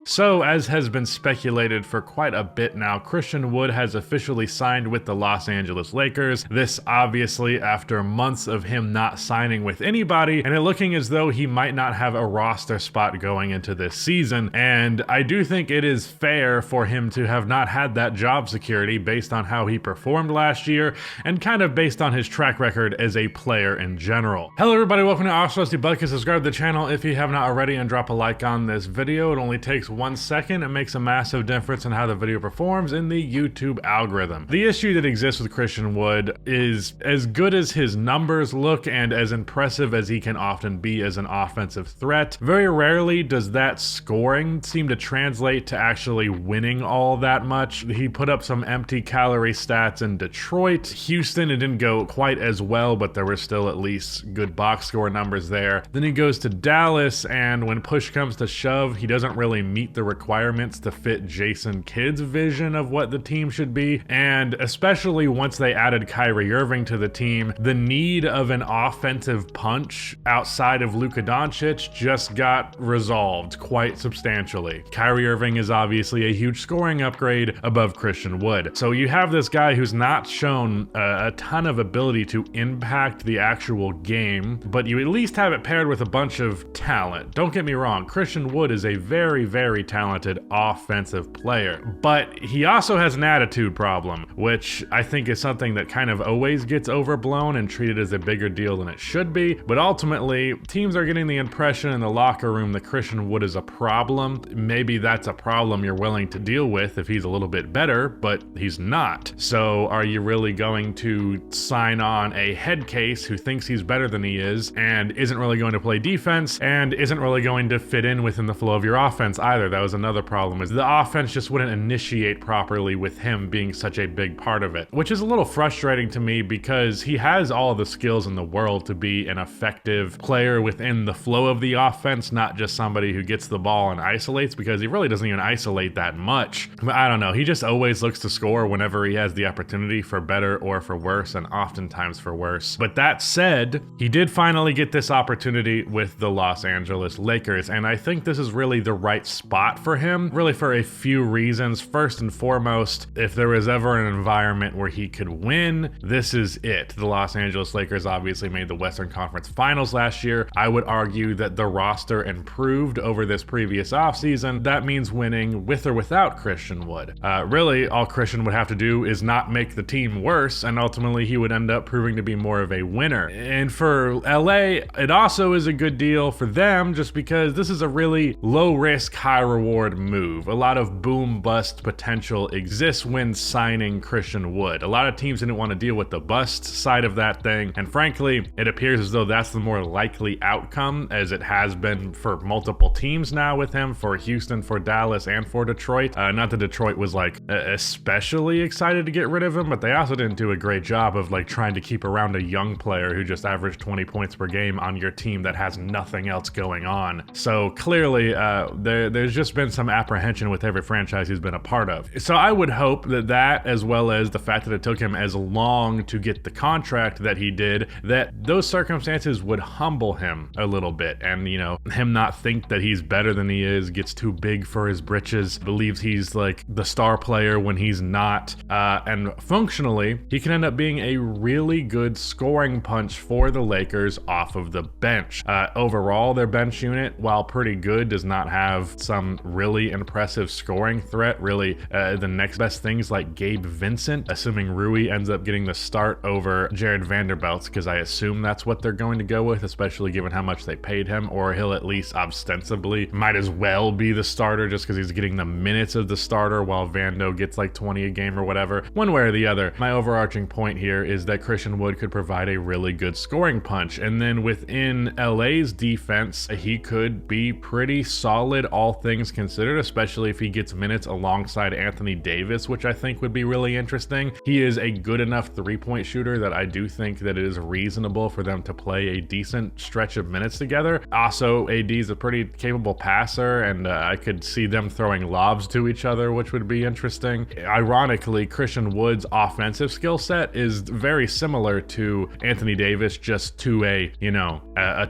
So, as has been speculated for quite a bit now, Christian Wood has officially signed with the Los Angeles Lakers. This obviously after months of him not signing with anybody, and it looking as though he might not have a roster spot going into this season. And I do think it is fair for him to have not had that job security based on how he performed last year and kind of based on his track record as a player in general. Hello everybody, welcome to Oxford Bucket. Subscribe to the channel if you have not already and drop a like on this video. It only takes 1 second. It makes a massive difference in how the video performs in the YouTube algorithm. The issue that exists with Christian Wood is as good as his numbers look and as impressive as he can often be as an offensive threat. Very rarely does that scoring seem to translate to actually winning all that much. He put up some empty calorie stats in Detroit. Houston, it didn't go quite as well, but there were still at least good box score numbers there. Then he goes to Dallas, and when push comes to shove, he doesn't really meet the requirements to fit Jason Kidd's vision of what the team should be. And especially once they added Kyrie Irving to the team, the need of an offensive punch outside of Luka Doncic just got resolved quite substantially. Kyrie Irving is obviously a huge scoring upgrade above Christian Wood. So you have this guy who's not shown a ton of ability to impact the actual game, but you at least have it paired with a bunch of talent. Don't get me wrong, Christian Wood is a very, very talented offensive player, but he also has an attitude problem, which I think is something that kind of always gets overblown and treated as a bigger deal than it should be. But ultimately, teams are getting the impression in the locker room that Christian Wood is a problem. Maybe that's a problem you're willing to deal with if he's a little bit better, but he's not. So are you really going to sign on a head case who thinks he's better than he is and isn't really going to play defense and isn't really going to fit in within the flow of your offense either? That was another problem, is the offense just wouldn't initiate properly with him being such a big part of it, which is a little frustrating to me because he has all the skills in the world to be an effective player within the flow of the offense, not just somebody who gets the ball and isolates, because he really doesn't even isolate that much. But I don't know, he just always looks to score whenever he has the opportunity, for better or for worse, and oftentimes for worse. But that said, he did finally get this opportunity with the Los Angeles Lakers, and I think this is really the right spot for him, really for a few reasons. First and foremost, if there was ever an environment where he could win, this is it. The Los Angeles Lakers obviously made the Western Conference Finals last year. I would argue that the roster improved over this previous offseason. That means winning with or without Christian Wood. Really, all Christian would have to do is not make the team worse, and ultimately he would end up proving to be more of a winner. And for LA, it also is a good deal for them just because this is a really low risk, high reward move. A lot of boom bust potential exists when signing Christian Wood. A lot of teams didn't want to deal with the bust side of that thing, and frankly, it appears as though that's the more likely outcome, as it has been for multiple teams now with him, for Houston, for Dallas, and for Detroit. Not that Detroit was like especially excited to get rid of him, but they also didn't do a great job of like trying to keep around a young player who just averaged 20 points per game on your team that has nothing else going on. So clearly there's just been some apprehension with every franchise he's been a part of. So I would hope that as well as the fact that it took him as long to get the contract that he did, that those circumstances would humble him a little bit, and you know, him not think that he's better than he is, gets too big for his britches, believes he's like the star player when he's not, and functionally he can end up being a really good scoring punch for the Lakers off of the bench. Overall, their bench unit, while pretty good, does not have some really impressive scoring threat. Really, the next best things like Gabe Vincent, assuming Rui ends up getting the start over Jared Vanderbilt, because I assume that's what they're going to go with, especially given how much they paid him, or he'll at least ostensibly might as well be the starter just because he's getting the minutes of the starter while Vando gets like 20 a game or whatever. One way or the other, my overarching point here is that Christian Wood could provide a really good scoring punch, and then within LA's defense, he could be pretty solid, all things considered, especially if he gets minutes alongside Anthony Davis, which I think would be really interesting. He is a good enough three-point shooter that I do think that it is reasonable for them to play a decent stretch of minutes together. Also, AD is a pretty capable passer, and I could see them throwing lobs to each other, which would be interesting. Ironically, Christian Wood's offensive skill set is very similar to Anthony Davis, just to a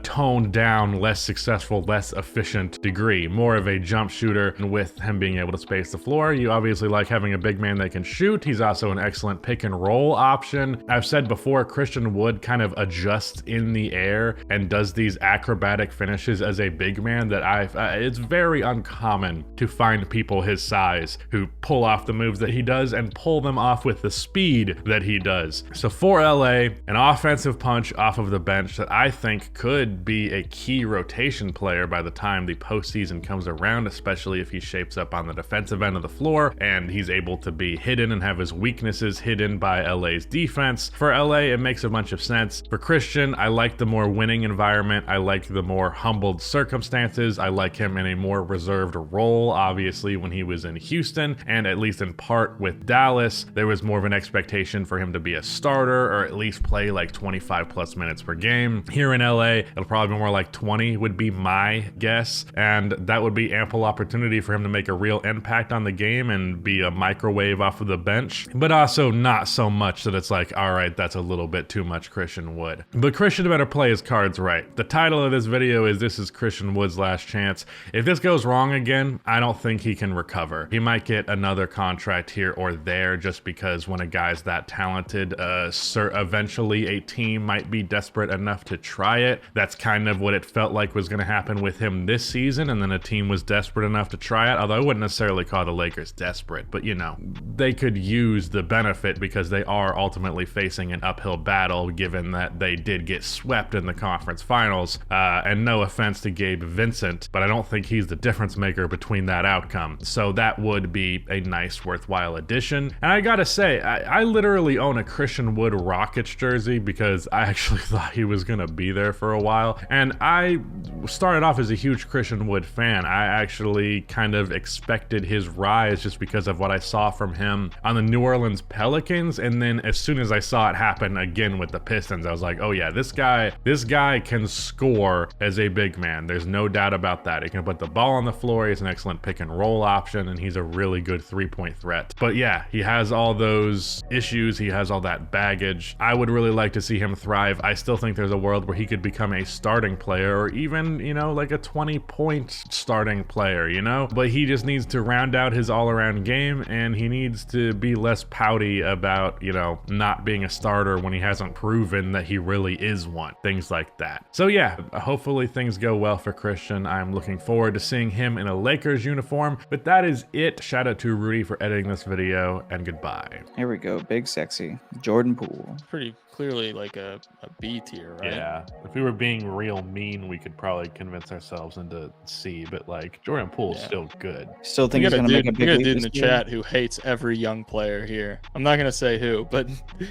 toned down, less successful, less efficient degree. More of a jump shooter, and with him being able to space the floor, you obviously like having a big man that can shoot. He's also an excellent pick and roll option. I've said before, Christian Wood kind of adjusts in the air and does these acrobatic finishes as a big man that it's very uncommon to find people his size who pull off the moves that he does and pull them off with the speed that he does. So for LA, an offensive punch off of the bench that I think could be a key rotation player by the time the postseason comes around, especially if he shapes up on the defensive end of the floor and he's able to be hidden and have his weaknesses hidden by LA's defense. For LA, it makes a bunch of sense. For Christian, I like the more winning environment. I like the more humbled circumstances. I like him in a more reserved role. Obviously, when he was in Houston, and at least in part with Dallas, there was more of an expectation for him to be a starter or at least play like 25 plus minutes per game. Here in LA, it'll probably be more like 20 would be my guess, and that would be ample opportunity for him to make a real impact on the game and be a microwave off of the bench, but also not so much that it's like, all right, that's a little bit too much Christian Wood. But Christian better play his cards right. The title of this video is "This is Christian Wood's last chance." If this goes wrong again, I don't think he can recover. He might get another contract here or there just because when a guy's that talented, eventually a team might be desperate enough to try it. That's kind of what it felt like was going to happen with him this season, and then a team was desperate enough to try it, although I wouldn't necessarily call the Lakers desperate, but you know, they could use the benefit because they are ultimately facing an uphill battle given that they did get swept in the conference finals, and no offense to Gabe Vincent, but I don't think he's the difference maker between that outcome. So that would be a nice, worthwhile addition. And I gotta say, I literally own a Christian Wood Rockets jersey because I actually thought he was gonna be there for a while. And I started off as a huge Christian Wood fan. I actually kind of expected his rise just because of what I saw from him on the New Orleans Pelicans. And then as soon as I saw it happen again with the Pistons, I was like, oh yeah, this guy can score as a big man. There's no doubt about that. He can put the ball on the floor. He's an excellent pick and roll option, and he's a really good three-point threat. But yeah, he has all those issues. He has all that baggage. I would really like to see him thrive. I still think there's a world where he could become a starting player or even, you know, like a 20-point starting player, you know? But he just needs to round out his all-around game, and he needs to be less pouty about, you know, not being a starter when he hasn't proven that he really is one. Things like that. So yeah, hopefully things go well for Christian. I'm looking forward to seeing him in a Lakers uniform, but that is it. Shout out to Rudy for editing this video, and goodbye. Here we go, big sexy Jordan Poole. Pretty clearly like a B tier, right? Yeah, if we were being real mean, we could probably convince ourselves into C, but like Jordan Poole's still good. Still think he's gonna make a big leap dude in the chat who hates every young player here. I'm not gonna say who, but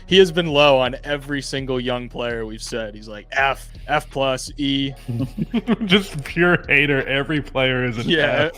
he has been low on every single young player we've said. He's like F plus, E. Just pure hater. Every player is an F.